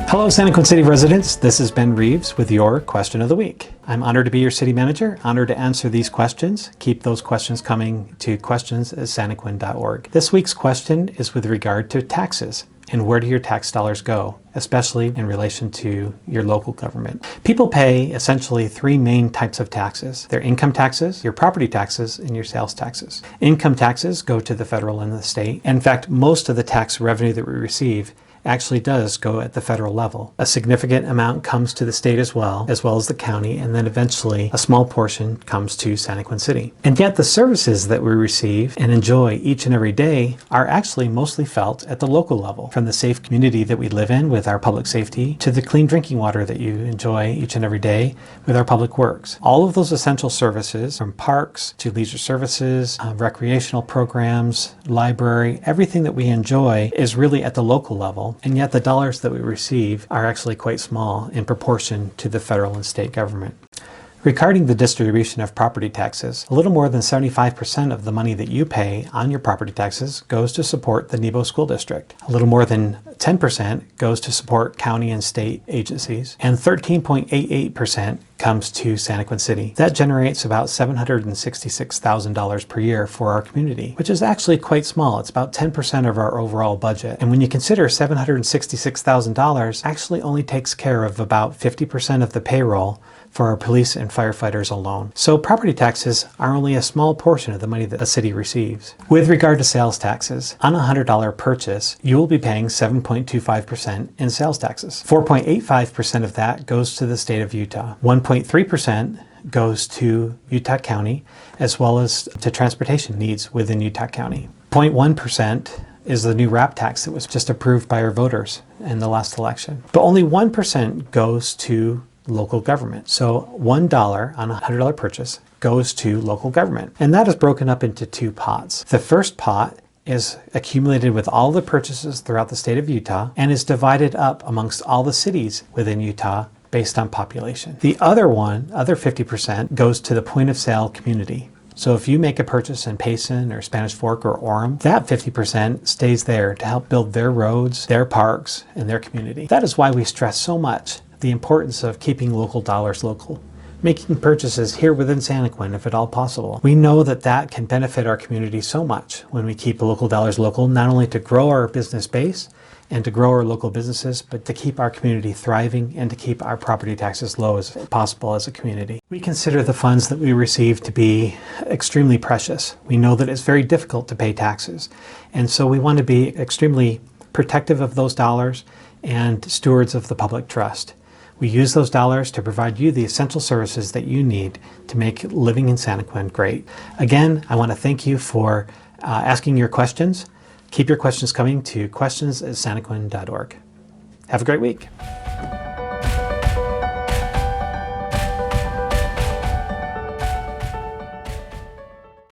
Hello Santaquin City residents, this is Ben Reeves with your question of the week. I'm honored to be your city manager, honored to answer these questions. Keep those questions coming to questions@santaquin.org. This week's question is with regard to taxes and where do your tax dollars go, especially in relation to your local government. People pay essentially three main types of taxes. They're income taxes, your property taxes, and your sales taxes. Income taxes go to the federal and the state. In fact, most of the tax revenue that we receive actually does go at the federal level. A significant amount comes to the state as well as the county, and then eventually a small portion comes to Santaquin City. And yet the services that we receive and enjoy each and every day are actually mostly felt at the local level, from the safe community that we live in with our public safety to the clean drinking water that you enjoy each and every day with our public works. All of those essential services, from parks to leisure services, recreational programs, library, everything that we enjoy is really at the local level. And yet the dollars that we receive are actually quite small in proportion to the federal and state government. Regarding the distribution of property taxes, a little more than 75% of the money that you pay on your property taxes goes to support the Nebo School District. A little more than 10% goes to support county and state agencies, and 13.88% comes to Santaquin City. That generates about $766,000 per year for our community, which is actually quite small. It's about 10% of our overall budget. And when you consider $766,000 actually only takes care of about 50% of the payroll for our police and firefighters alone. So property taxes are only a small portion of the money that a city receives. With regard to sales taxes, on a $100 purchase, you will be paying 7.25% in sales taxes. 4.85% of that goes to the state of Utah. 1.3% goes to Utah County, as well as to transportation needs within Utah County. 0.1% is the new RAP tax that was just approved by our voters in the last election. But only 1% goes to local government. So $1 on a $100 purchase goes to local government. And that is broken up into two pots. The first pot is accumulated with all the purchases throughout the state of Utah and is divided up amongst all the cities within Utah based on population. The other 50%, goes to the point of sale community. So if you make a purchase in Payson or Spanish Fork or Orem, that 50% stays there to help build their roads, their parks, and their community. That is why we stress so much the importance of keeping local dollars local, making purchases here within Santaquin if at all possible. We know that that can benefit our community so much when we keep local dollars local, not only to grow our business base and to grow our local businesses, but to keep our community thriving and to keep our property taxes low as possible as a community. We consider the funds that we receive to be extremely precious. We know that it's very difficult to pay taxes, and so we want to be extremely protective of those dollars and stewards of the public trust. We use those dollars to provide you the essential services that you need to make living in Santaquin great. Again, I want to thank you for asking your questions. Keep your questions coming to questions@santaquin.org. Have a great week.